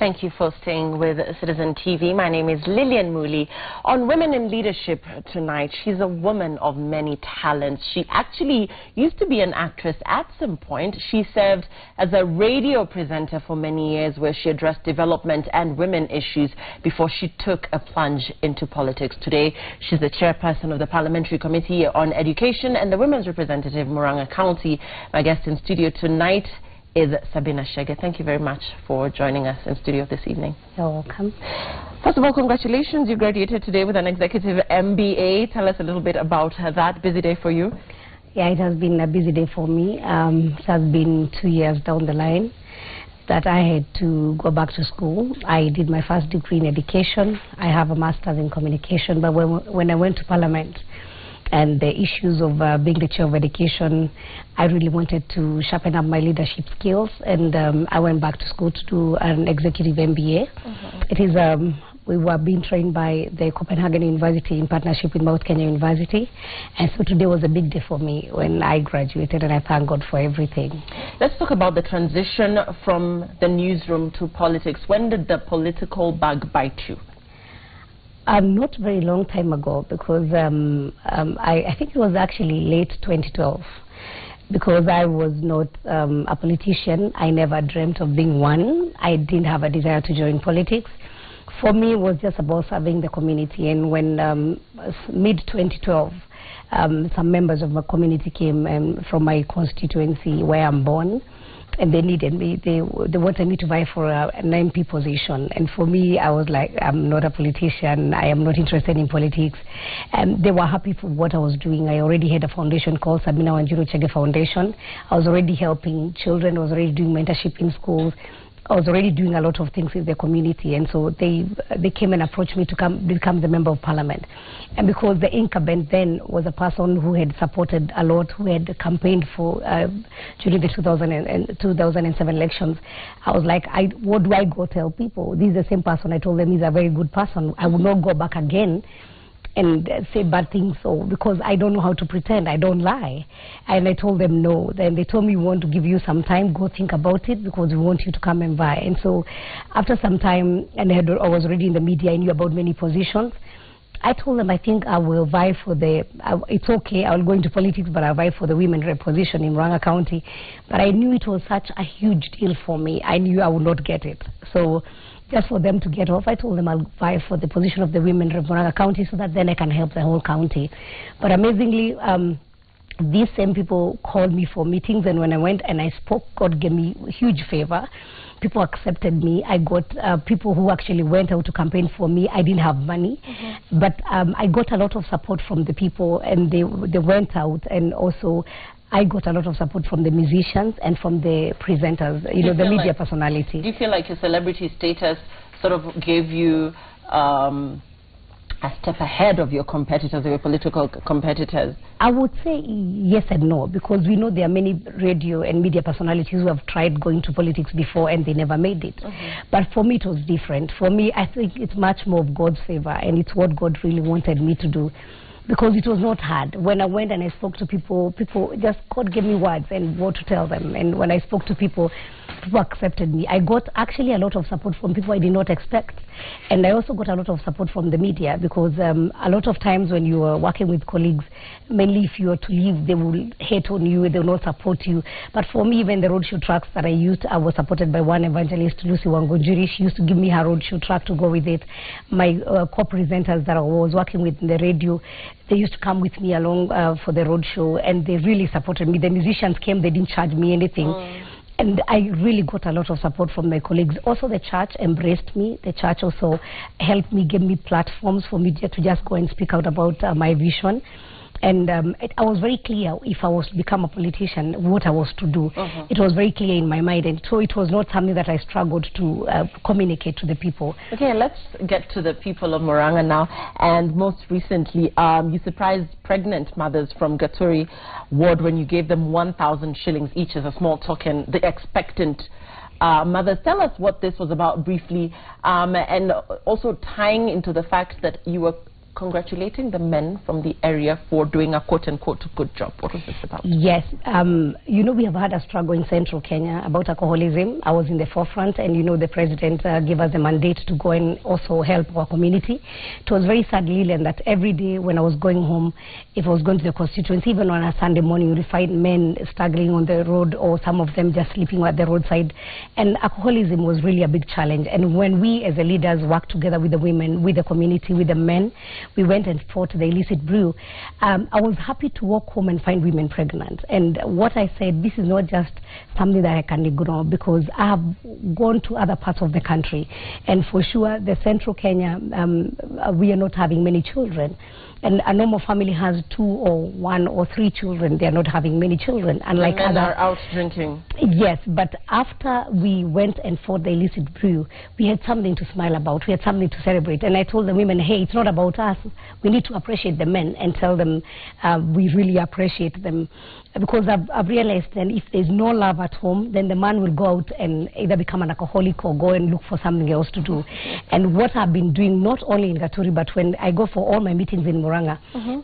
Thank you for staying with Citizen TV. My name is Lillian Muli. On Women in Leadership tonight, she's a woman of many talents. She actually used to be an actress at some point. She served as a radio presenter for many years where she addressed development and women issues before she took a plunge into politics. Today, she's the chairperson of the Parliamentary Committee on Education and the Women's Representative, Murang'a County. My guest in studio tonight is Sabina Chege. Thank you very much for joining us in studio this evening. You're welcome. First of all, congratulations. You graduated today with an executive MBA. Tell us a little bit about that. Busy day for you? Yeah, it has been a busy day for me. It has been 2 years down the line that I had to go back to school. I did my first degree in education. I have a master's in communication, but when I went to Parliament and the issues of being the chair of education, I really wanted to sharpen up my leadership skills, and I went back to school to do an executive MBA. It is we were being trained by the Copenhagen University in partnership with Mount Kenya University, and so today was a big day for me when I graduated, and I thank God for everything. Let's talk about the transition from the newsroom to politics. When did the political bug bite you? Not very long time ago, because I think it was actually late 2012. Because I was not a politician, I never dreamt of being one. I didn't have a desire to join politics. For me, it was just about serving the community. And when mid-2012, some members of my community came from my constituency where I'm born, and they needed me. They wanted me to vie for an MP position. And for me, I was like, I'm not a politician. I am not interested in politics. And they were happy for what I was doing. I already had a foundation called Sabina Wanjiru Chege Foundation. I was already helping children. I was already doing mentorship in schools. I was already doing a lot of things with the community, and so they came and approached me to become the member of parliament. And because the incumbent then was a person who had supported a lot, who had campaigned for during the 2007 elections, I was like, what do I go tell people? This is the same person. I told them he's a very good person. I would not go back again and say bad things, so because I don't know how to pretend, I don't lie. And I told them no. Then they told me, we want to give you some time, go think about it, because we want you to come and vie. And so after some time, and I was already in the media, I knew about many positions, I told them, I think I will vie for it's okay, I'll go into politics, but I'll vie for the women rep position in Murang'a County. But I knew it was such a huge deal for me. I knew I would not get it. So just for them to get off, I told them I'll vie for the position of the women rep Murang'a County, so that then I can help the whole county. But amazingly, these same people called me for meetings, and when I went and I spoke, God gave me a huge favor. People accepted me. I got people who actually went out to campaign for me. I didn't have money, but I got a lot of support from the people, and they went out, and also I got a lot of support from the musicians and from the presenters, the media personality. Do you feel like your celebrity status sort of gave you a step ahead of your competitors, or your political competitors? I would say yes and no, because we know there are many radio and media personalities who have tried going to politics before and they never made it. But for me, it was different. For me, I think it's much more of God's favor, and it's what God really wanted me to do, because it was not hard. When I went and I spoke to people just, God gave me words and what to tell them. And when I spoke to people, people accepted me. I got actually a lot of support from people I did not expect. And I also got a lot of support from the media, because a lot of times when you are working with colleagues, mainly if you are to leave, they will hate on you, they will not support you. But for me, even the roadshow tracks that I used, I was supported by one evangelist, Lucy Wangonjiri. She used to give me her roadshow track to go with it. My co-presenters that I was working with in the radio, they used to come with me along for the roadshow, and they really supported me. The musicians came, they didn't charge me anything. And I really got a lot of support from my colleagues. Also, the church embraced me. The church also helped me, gave me platforms for media to just go and speak out about my vision. And I was very clear, if I was to become a politician, what I was to do. It was very clear in my mind, and so it was not something that I struggled to communicate to the people. Okay, let's get to the people of Murang'a now. And most recently, you surprised pregnant mothers from Gaturi ward when you gave them 1,000 shillings each as a small token, the expectant mothers. Tell us what this was about briefly, and also tying into the fact that you were congratulating the men from the area for doing a quote-unquote good job. What was this about? Yes. You know, we have had a struggle in central Kenya about alcoholism. I was in the forefront, and, you know, the president gave us a mandate to go and also help our community. It was very sad, Lillian, that every day when I was going home, if I was going to the constituency, even on a Sunday morning, you would find men struggling on the road, or some of them just sleeping at the roadside. And alcoholism was really a big challenge. And when we as the leaders worked together with the women, with the community, with the men, we went and fought the illicit brew. I was happy to walk home and find women pregnant. And what I said, this is not just something that I can ignore, because I have gone to other parts of the country, and for sure, the central Kenya, we are not having many children. And a normal family has 2 or 1 or 3 children. They are not having many children. Unlike men are out drinking. Yes, but after we went and fought the illicit brew, we had something to smile about. We had something to celebrate. And I told the women, hey, it's not about us. We need to appreciate the men and tell them we really appreciate them. Because I've realized that if there's no love at home, then the man will go out and either become an alcoholic or go and look for something else to do. And what I've been doing, not only in Gaturi, but when I go for all my meetings in Murang'a,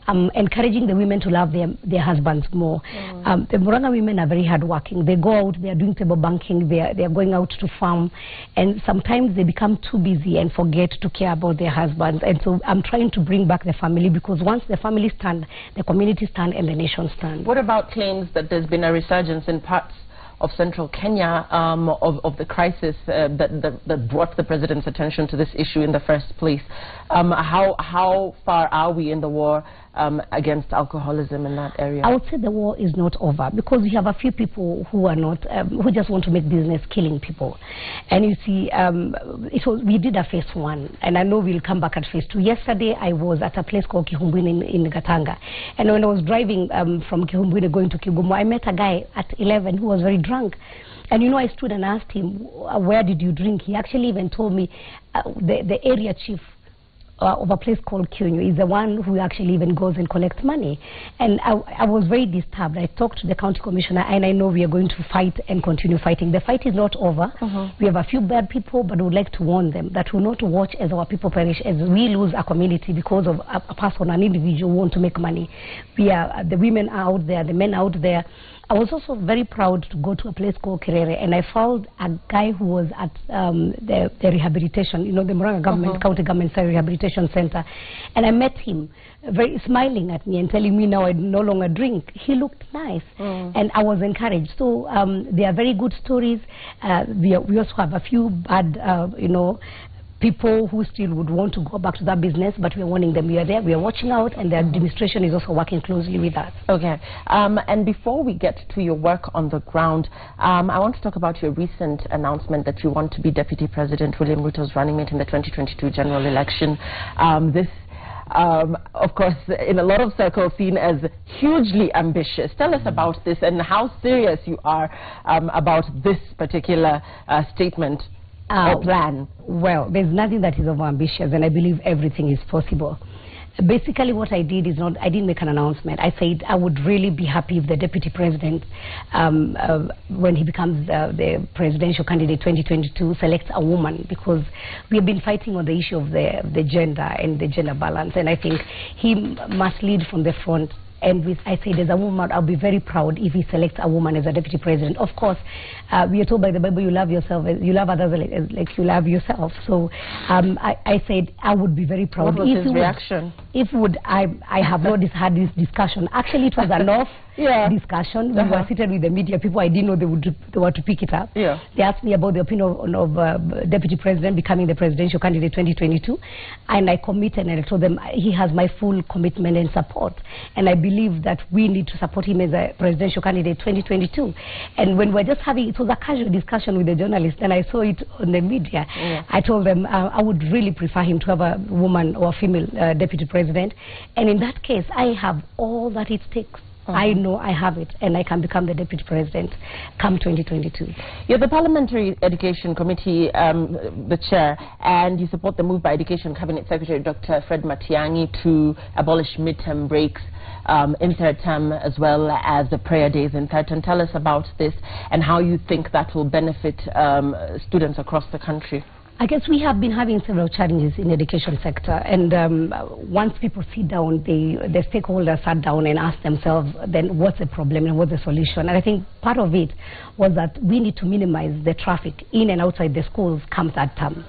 I'm encouraging the women to love their husbands more. The Murang'a women are very hardworking. They go out, they are doing table banking, they are going out to farm, and sometimes they become too busy and forget to care about their husbands. And so I'm trying to bring back the family, because once the family stand, the community stand, and the nation stand. What about claims that there's been a resurgence in parts of central Kenya of the crisis that brought the president's attention to this issue in the first place? How far are we in the war against alcoholism in that area? I would say the war is not over, because we have a few people who are not, who just want to make business killing people. And you see, we did a phase 1, and I know we'll come back at phase 2. Yesterday, I was at a place called Kihumbwini in Gatanga. And when I was driving from Kihumbwini going to Kigumo, I met a guy at 11 who was very drunk. And, you know, I stood and asked him, where did you drink? He actually even told me the area chief of a place called Kyunyu is the one who actually even goes and collects money. And I was very disturbed. I talked to the county commissioner, and I know we are going to fight and continue fighting. The fight is not over. We have a few bad people, but we would like to warn them that we will not watch as our people perish, as we lose a community because of a person, an individual who want to make money. The women are out there, the men are out there. I was also very proud to go to a place called Kirere, and I found a guy who was at the rehabilitation, you know, the Murang'a government, county government rehabilitation center. And I met him, very smiling at me and telling me now I no longer drink. He looked nice, and I was encouraged. So they are very good stories. We also have a few bad, you know, people who still would want to go back to that business, but we are warning them. We are there, we are watching out, and the administration is also working closely with us. Okay. And before we get to your work on the ground, I want to talk about your recent announcement that you want to be Deputy President William Ruto's running mate in the 2022 general election. This of course, in a lot of circles, seen as hugely ambitious. Tell us about this and how serious you are about this particular statement or plan. Well, there's nothing that is overambitious, and I believe everything is possible. Basically, what I did is not, I didn't make an announcement. I said I would really be happy if the deputy president, when he becomes the presidential candidate 2022, selects a woman, because we have been fighting on the issue of the gender and the gender balance, and I think he must lead from the front. And I said, as a woman, I'll be very proud if he selects a woman as a deputy president. Of course, we are told by the Bible, you love yourself, you love others like you love yourself. So I said, I would be very proud. What was his reaction? I have not had this discussion. Actually, it was an off discussion. We were seated with the media people. I didn't know they were to pick it up. They asked me about the opinion of deputy president becoming the presidential candidate 2022, and I committed, and I told them he has my full commitment and support, and I believe that we need to support him as a presidential candidate 2022. And when we're just having, it was a casual discussion with the journalists, and I saw it on the media. I told them I would really prefer him to have a woman or a female deputy president, and in that case, I have all that it takes. I know I have it, and I can become the deputy president come 2022. You're the Parliamentary Education Committee, the chair, and you support the move by Education Cabinet Secretary Dr. Fred Matiang'i to abolish midterm breaks in third term, as well as the prayer days in third term. Tell us about this and how you think that will benefit students across the country. I guess we have been having several challenges in the education sector, and once people sit down, the stakeholders sat down and asked themselves, then what's the problem and what's the solution? And I think part of it was that we need to minimize the traffic in and outside the schools come that term.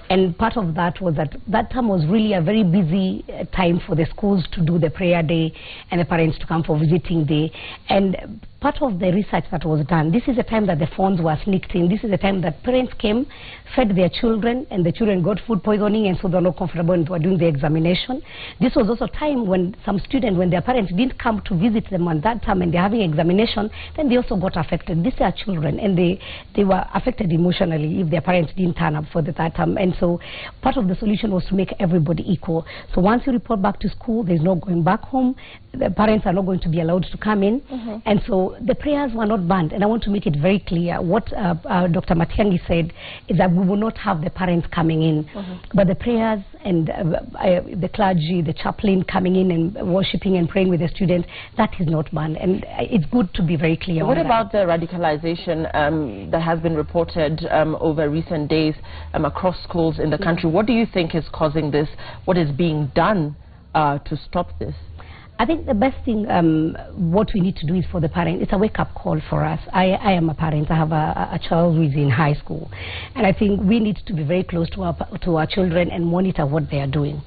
And part of that was that time was really a very busy time for the schools to do the prayer day and the parents to come for visiting day. And part of the research that was done, this is the time that the phones were sneaked in. This is the time that parents came, fed their children, and the children got food poisoning, and so they're not comfortable and were doing the examination. This was also time when some students, when their parents didn't come to visit them on that time and they're having examination, then they also got affected. These are children, and they were affected emotionally if their parents didn't turn up for that time. And so part of the solution was to make everybody equal. So once you report back to school, there's no going back home. The parents are not going to be allowed to come in. And so the prayers were not banned. And I want to make it very clear. What Dr. Matiang'i said is that we will not have the parents coming in. But the prayers and the clergy, the chaplain coming in and worshiping and praying with the students, that is not banned. And it's good to be very clear What on about the radicalization that has been reported over recent days across schools in the country? What do you think is causing this? What is being done to stop this? I think the best thing, what we need to do is for the parent, it's a wake-up call for us. I am a parent. I have a child who is in high school. And I think we need to be very close to our children and monitor what they are doing.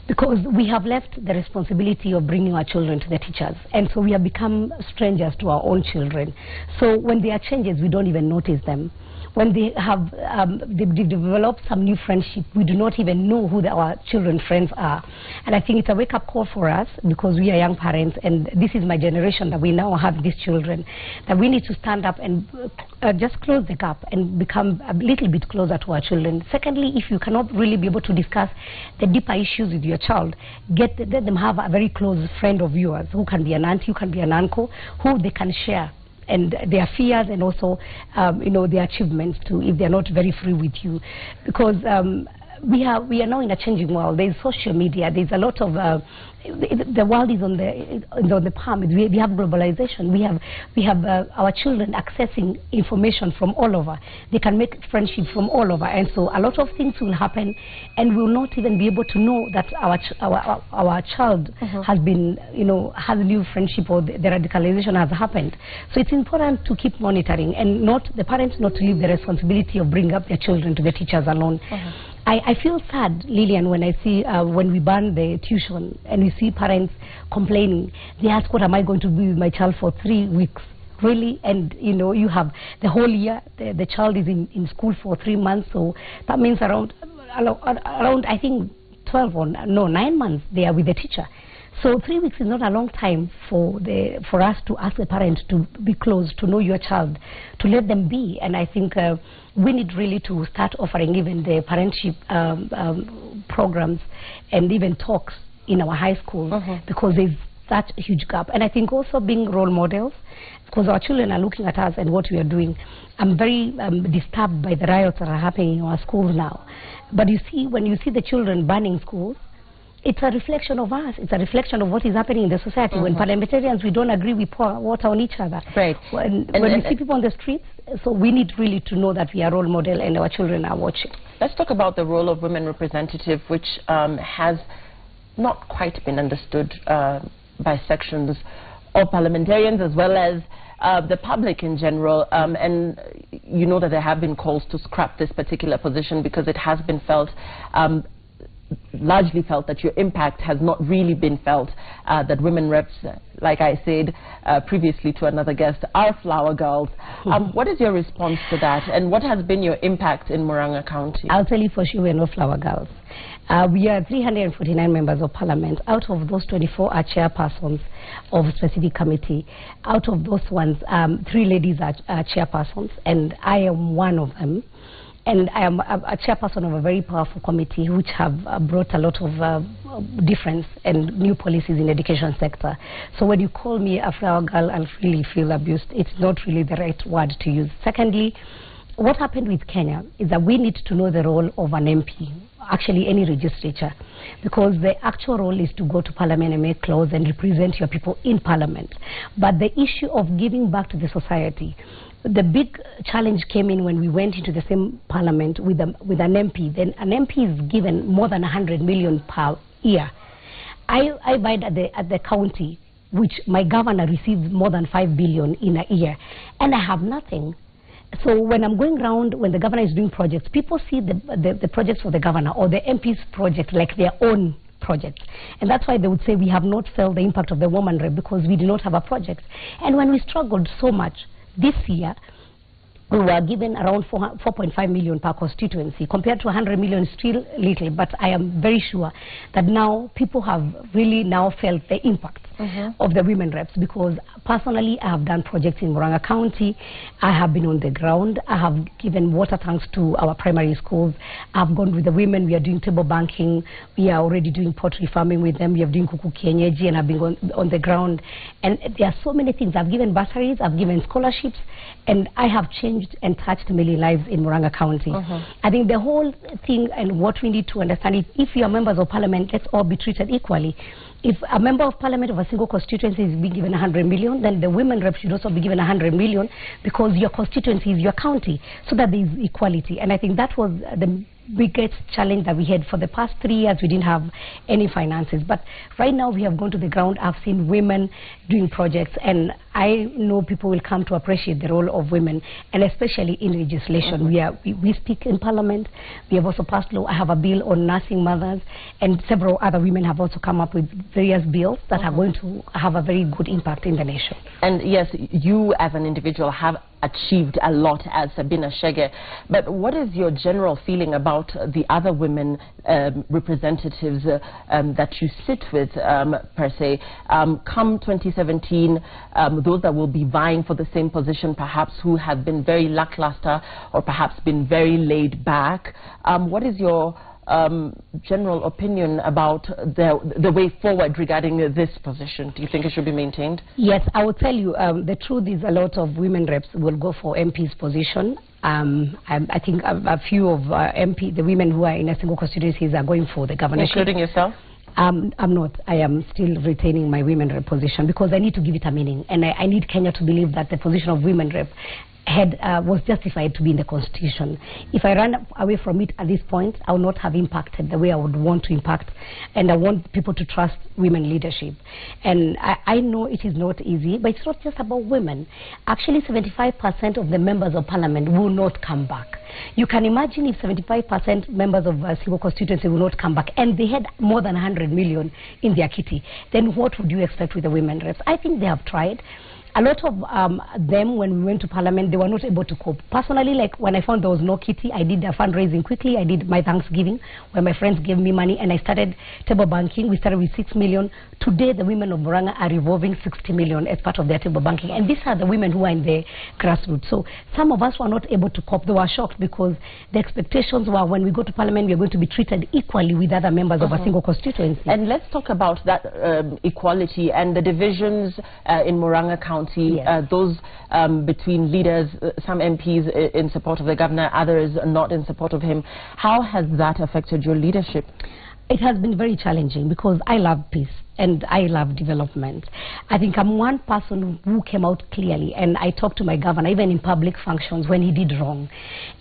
Because we have left the responsibility of bringing our children to the teachers. And so we have become strangers to our own children. So when there are changes, we don't even notice them. When they have they've developed some new friendship, we do not even know who our children's friends are. And I think it's a wake-up call for us, because we are young parents, and this is my generation that we now have these children, that we need to stand up and just close the gap and become a little bit closer to our children. Secondly, if you cannot really be able to discuss the deeper issues with your child, let them have a very close friend of yours who can be an auntie, who can be an uncle, who they can share and their fears and also their achievements too, if they're not very free with you. Because we are now in a changing world. There's social media. There's a lot of the world is on the palm. We have globalization. We have our children accessing information from all over. They can make friendship from all over, and so a lot of things will happen, and we will not even be able to know that our child has been has a new friendship, or the radicalization has happened. So it's important to keep monitoring, and not the parents not to leave the responsibility of bringing up their children to the teachers alone. I feel sad, Lillian, when I see when we ban the tuition and we see parents complaining. They ask, what am I going to do with my child for 3 weeks? Really? And you have the whole year, the child is in school for 3 months, so that means around I think 9 months they are with the teacher. So 3 weeks is not a long time for us to ask the parent to be close, to know your child, to let them be. And I think we need really to start offering even the parentship programs and even talks in our high schools, because there's such a huge gap. And I think also being role models, because our children are looking at us and what we are doing. I'm very disturbed by the riots that are happening in our schools now. But you see, when you see the children burning schools, it's a reflection of us. It's a reflection of what is happening in the society. When parliamentarians, we don't agree, we pour water on each other. Right. When we see people on the streets, so we need really to know that we are role model and our children are watching. Let's talk about the role of women representative, which has not quite been understood by sections of parliamentarians as well as the public in general. And you know that there have been calls to scrap this particular position because it has been felt largely felt that your impact has not really been felt, that women reps, like I said previously to another guest, are flower girls. What is your response to that, and what has been your impact in Murang'a County? I'll tell you for sure, we're no flower girls. We are 349 members of parliament. Out of those, 24 are chairpersons of specific committee. Out of those ones, 3 ladies are chairpersons, and I am one of them. And I am a chairperson of a very powerful committee which have brought a lot of difference and new policies in the education sector. So when you call me a flower girl, I'll really feel abused. It's not really the right word to use. Secondly, what happened with Kenya is that we need to know the role of an MP, actually any legislature, because the actual role is to go to parliament and make laws and represent your people in parliament. But the issue of giving back to the society, the big challenge came in when we went into the same parliament with an MP. Then an MP is given more than 100 million per year. I bide at the county, which my governor receives more than 5 billion in a year, and I have nothing. So when I'm going around, when the governor is doing projects, people see the projects for the governor or the MP's project like their own project. And that's why they would say we have not felt the impact of the woman rep because we do not have a project. And when we struggled so much this year, we were given around 4.5 million per constituency. Compared to 100 million is still little, but I am very sure that now people have really now felt the impact of the women reps, because personally I have done projects in Murang'a County. I have been on the ground. I have given water tanks to our primary schools. I've gone with the women. We are doing table banking. We are already doing poultry farming with them. We are doing kuku kienyeji, and I've been on the ground. And there are so many things. I've given bursaries, I've given scholarships, and I have changed and touched many lives in Murang'a County. I think the whole thing, and what we need to understand is, if you are members of parliament, let's all be treated equally. If a member of parliament of a single constituency is being given 100 million, then the women rep should also be given 100 million, because your constituency is your county, so that there is equality. And I think that was the biggest challenge that we had. For the past 3 years, we didn't have any finances. But right now, we have gone to the ground. I've seen women doing projects, and I know people will come to appreciate the role of women, and especially in legislation. We speak in parliament. We have also passed law. I have a bill on nursing mothers, and several other women have also come up with various bills that are going to have a very good impact in the nation. And yes, you as an individual have achieved a lot as Sabina Chege, but what is your general feeling about the other women representatives that you sit with, per se? Come 2017, those that will be vying for the same position, perhaps who have been very lackluster or perhaps been very laid back. What is your general opinion about the way forward regarding this position? Do you think it should be maintained? Yes, I will tell you, the truth is a lot of women reps will go for MP's position. I think a few of the women who are in a single constituencies are going for the governorship. Including yourself? I'm not. I am still retaining my women rep position, because I need to give it a meaning, and I need Kenya to believe that the position of women rep was justified to be in the constitution. If I run away from it at this point, I will not have impacted the way I would want to impact, and I want people to trust women leadership. And I know it is not easy, but it's not just about women. Actually, 75% of the members of parliament will not come back. You can imagine if 75% members of a single constituency will not come back, and they had more than 100 million in their kitty, then what would you expect with the women reps? I think they have tried. A lot of them, when we went to parliament, they were not able to cope. Personally, like when I found there was no kitty, I did a fundraising quickly. I did my Thanksgiving, where my friends gave me money, and I started table banking. We started with 6 million. Today, the women of Murang'a are revolving 60 million as part of their table banking. And these are the women who are in the grassroots. So some of us were not able to cope. They were shocked, because the expectations were, when we go to parliament, we are going to be treated equally with other members of a single constituency. And let's talk about that equality and the divisions in Murang'a County. Yes. Those between leaders, some MPs in support of the governor, others not in support of him. How has that affected your leadership? It has been very challenging, because I love peace and I love development. I think I'm one person who came out clearly, and I talked to my governor even in public functions when he did wrong.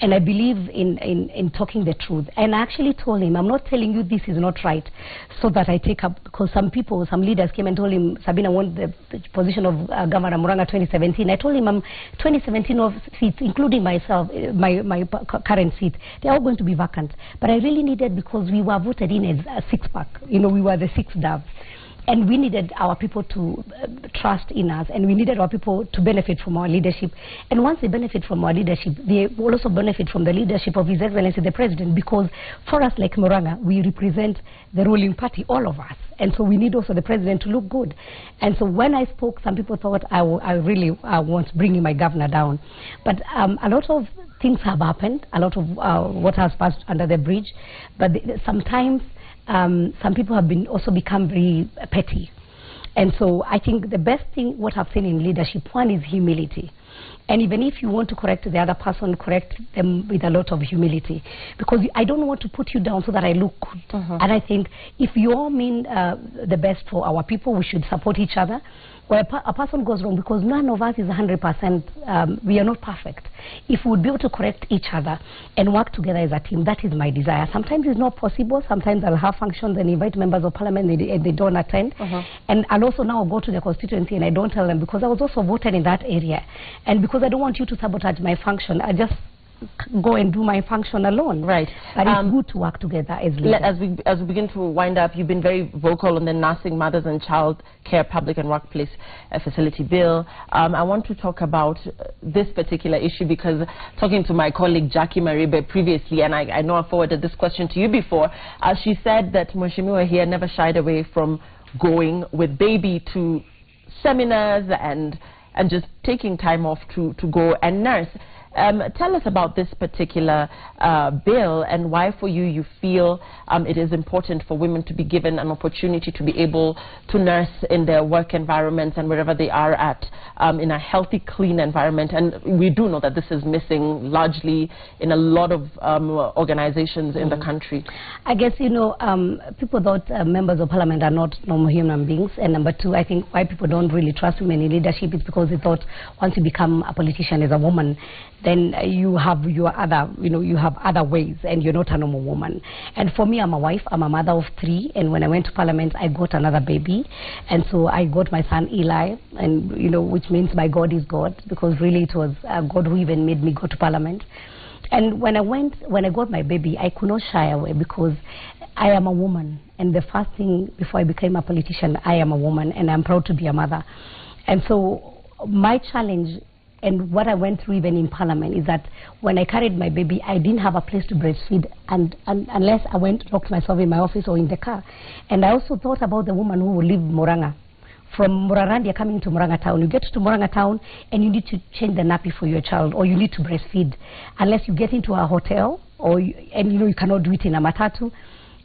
And I believe in talking the truth. And I actually told him, I'm not telling you this is not right, so that I take up, because some leaders came and told him, Sabina won the position of Governor Murang'a 2017. I told him, 2017 of seats, including myself, my current seat, they're all going to be vacant. But I really needed, because we were voted in as a six-pack. You know, we were the six doves. And we needed our people to trust in us, and we needed our people to benefit from our leadership. And once they benefit from our leadership, they will also benefit from the leadership of His Excellency the President, because for us, like Murang'a, we represent the ruling party, all of us. And so we need also the President to look good. And so when I spoke, some people thought I really want bringing my governor down. But a lot of things have happened, a lot of what has passed under the bridge. But sometimes some people have also become very petty. And so I think the best thing, what I've seen in leadership, one is humility. And even if you want to correct the other person, correct them with a lot of humility. Because I don't want to put you down so that I look good. And I think if you all mean the best for our people, we should support each other. Where a person goes wrong, because none of us is 100%, we are not perfect. If we would be able to correct each other and work together as a team, that is my desire. Sometimes it's not possible. Sometimes I'll have functions and invite members of parliament and they don't attend. And I'll also now go to the constituency and I don't tell them, because I was also voted in that area. And because I don't want you to sabotage my function, I just go and do my function alone. Right. But it's good to work together as leaders. As we begin to wind up, you've been very vocal on the Nursing Mothers and Child Care Public and Workplace Facility Bill. I want to talk about this particular issue because talking to my colleague Jackie Maribe previously, and I know I forwarded this question to you before, she said that Mheshimiwa here never shied away from going with baby to seminars and just taking time off to go and nurse. Tell us about this particular bill and why for you feel it is important for women to be given an opportunity to be able to nurse in their work environments and wherever they are at in a healthy, clean environment. And we do know that this is missing largely in a lot of organizations in the country. I guess, you know, people thought members of parliament are not normal human beings. And number two, I think why people don't really trust women in leadership is because they thought once you become a politician as a woman, then you have your other, you have other ways and you're not a normal woman. And for me, I'm a wife, I'm a mother of 3, and when I went to parliament, I got another baby. And so I got my son Eli, and which means my God is God, because really it was God who even made me go to parliament. And when I got my baby, I could not shy away because I am a woman. And the first thing before I became a politician, I am a woman and I'm proud to be a mother. And so my challenge and what I went through even in parliament is that when I carried my baby, I didn't have a place to breastfeed unless I went to lock myself in my office or in the car. And I also thought about the woman who will leave Murang'a. From Murang'a coming to Murang'a town, you get to Murang'a town and you need to change the nappy for your child, or you need to breastfeed, unless you get into a hotel, or you cannot do it in a matatu.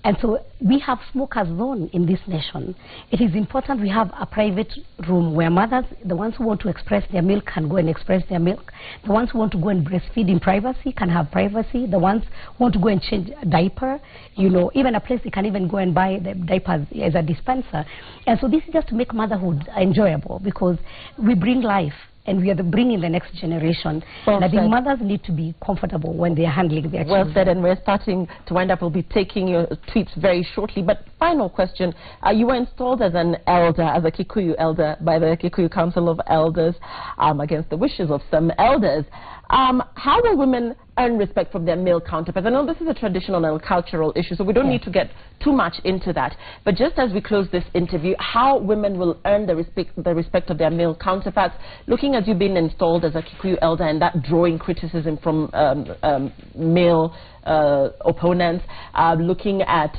And so we have smokers zone in this nation. It is important we have a private room where mothers, the ones who want to express their milk, can go and express their milk. The ones who want to go and breastfeed in privacy can have privacy. The ones who want to go and change a diaper, even a place they can even go and buy the diapers as a dispenser. And so this is just to make motherhood enjoyable, because we bring life. And we are bringing the next generation. And I think mothers need to be comfortable when they are handling their children. Well said, and we're starting to wind up. We'll be taking your tweets very shortly. But final question, you were installed as an elder, as a Kikuyu elder, by the Kikuyu Council of Elders, against the wishes of some elders. How will women earn respect from their male counterparts? I know this is a traditional and cultural issue, so we don't need to get too much into that. But just as we close this interview, how women will earn the respect of their male counterparts, looking at you being installed as a Kikuyu elder and that drawing criticism from male opponents, looking at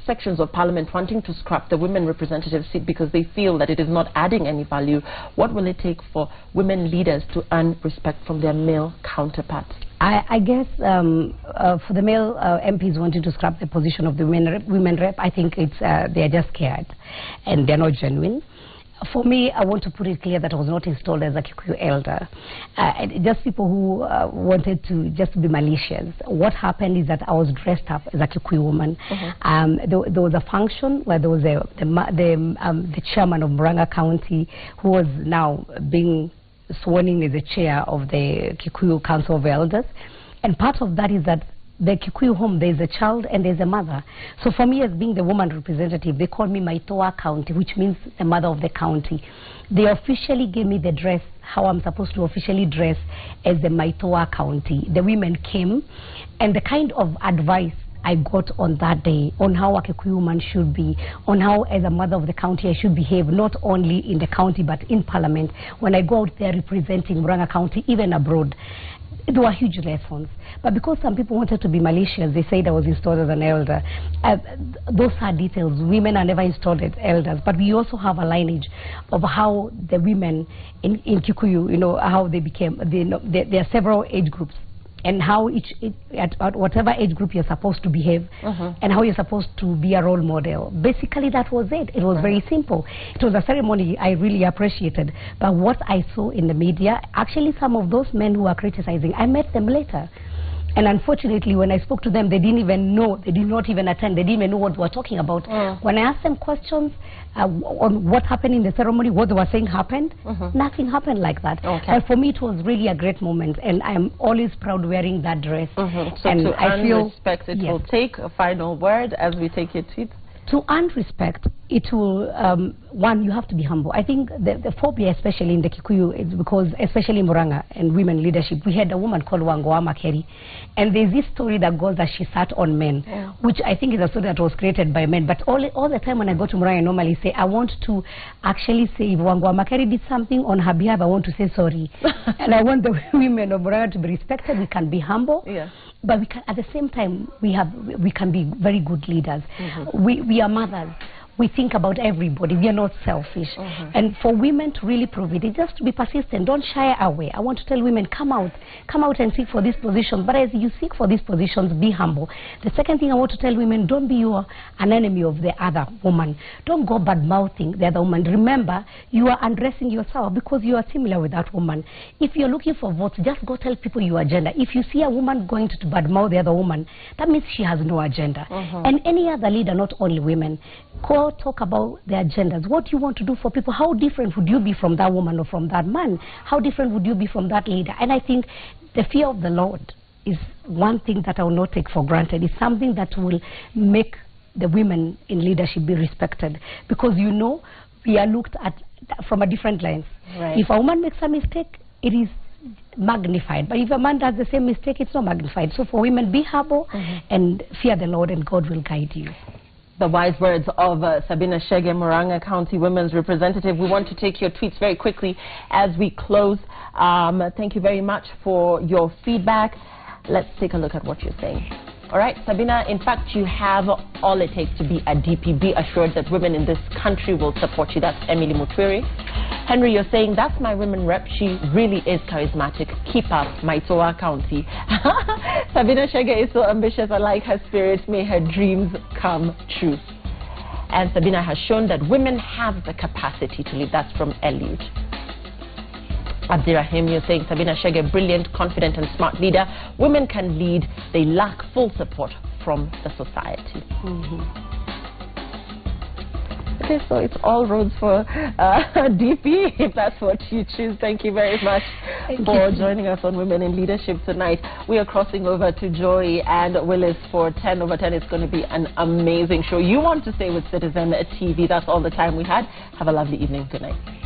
sections of parliament wanting to scrap the women representative seat because they feel that it is not adding any value. What will it take for women leaders to earn respect from their male counterparts? I guess for the male MPs wanting to scrap the position of the women rep, I think it's they're just scared and they're not genuine. For me, I want to put it clear that I was not installed as a Kikuyu elder. Just people who wanted to just be malicious. What happened is that I was dressed up as a Kikuyu woman. There was a function where there was the chairman of Murang'a County, who was now being sworn in as the chair of the Kikuyu Council of Elders. And part of that is that the Kikuyu home, there's a child and there's a mother. So for me, as being the woman representative, they call me Maitoa County, which means the mother of the county. They officially gave me the dress, how I'm supposed to officially dress as the Maitoa County. The women came, and the kind of advice I got on that day on how a Kikuyu woman should be, on how as a mother of the county I should behave, not only in the county but in parliament, when I go out there representing Murang'a County, even abroad. There were huge lessons. But because some people wanted to be malicious, they said I was installed as an elder. Those are details. Women are never installed as elders. But we also have a lineage of how the women in Kikuyu, how they became. There are several age groups and how at whatever age group you're supposed to behave, and how you're supposed to be a role model. Basically, that was it. It was very simple. It was a ceremony I really appreciated. But what I saw in the media, actually some of those men who were criticizing, I met them later. And unfortunately, when I spoke to them, they didn't even know, they did not even attend, they didn't even know what we were talking about. When I asked them questions on what happened in the ceremony, what they were saying happened, nothing happened like that. And for me, it was really a great moment, and I'm always proud wearing that dress. So and to I feel respect, it will take a final word as we take your tweets. To earn respect, it will, one, you have to be humble. I think the phobia, especially in the Kikuyu, is because, especially in Murang'a and women leadership, we had a woman called Wangoa Makeri. And there's this story that goes that she sat on men, which I think is a story that was created by men. But all the time when I go to Murang'a, I normally say, I want to actually say, if Wangoa Makeri did something on her behalf, I want to say sorry. And I want the women of Murang'a to be respected. We can be humble. But we can, at the same time, we can be very good leaders. We are mothers. We think about everybody. We are not selfish. And for women to really prove it, it's just to be persistent. Don't shy away. I want to tell women, come out and seek for these positions. But as you seek for these positions, be humble. The second thing I want to tell women, don't be an enemy of the other woman. Don't go bad-mouthing the other woman. Remember, you are undressing yourself because you are similar with that woman. If you're looking for votes, just go tell people your agenda. If you see a woman going to bad-mouth the other woman, that means she has no agenda. And any other leader, not only women, go talk about their agendas. What you want to do for people. How different would you be from that woman or from that man? How different would you be from that leader? And I think the fear of the Lord is one thing that I will not take for granted. It's something that will make the women in leadership be respected. Because, you know, we are looked at from a different lens. If a woman makes a mistake, it is magnified. But if a man does the same mistake, it's not magnified. So for women, be humble and fear the Lord, and God will guide you. The wise words of Sabina Chege, Murang'a County Women's Representative. We want to take your tweets very quickly as we close. Thank you very much for your feedback. Let's take a look at what you're saying. All right, Sabina, in fact, you have all it takes to be a DP. Be assured that women in this country will support you. That's Emily Mutwiri. Henry, you're saying, that's my women rep. She really is charismatic. Keep up, Maitoa County. Sabina Chege is so ambitious. I like her spirit. May her dreams come true. And Sabina has shown that women have the capacity to lead. That's from Eliud. Abdirahim, you're saying, Sabina Chege, brilliant, confident and smart leader. Women can lead. They lack full support from the society. Okay, so it's all roads for DP, if that's what you choose. Thank you very much for joining us on Women in Leadership tonight. We are crossing over to Joy and Willis for 10 over 10. It's going to be an amazing show. You want to stay with Citizen TV. That's all the time we had. Have a lovely evening. Good night.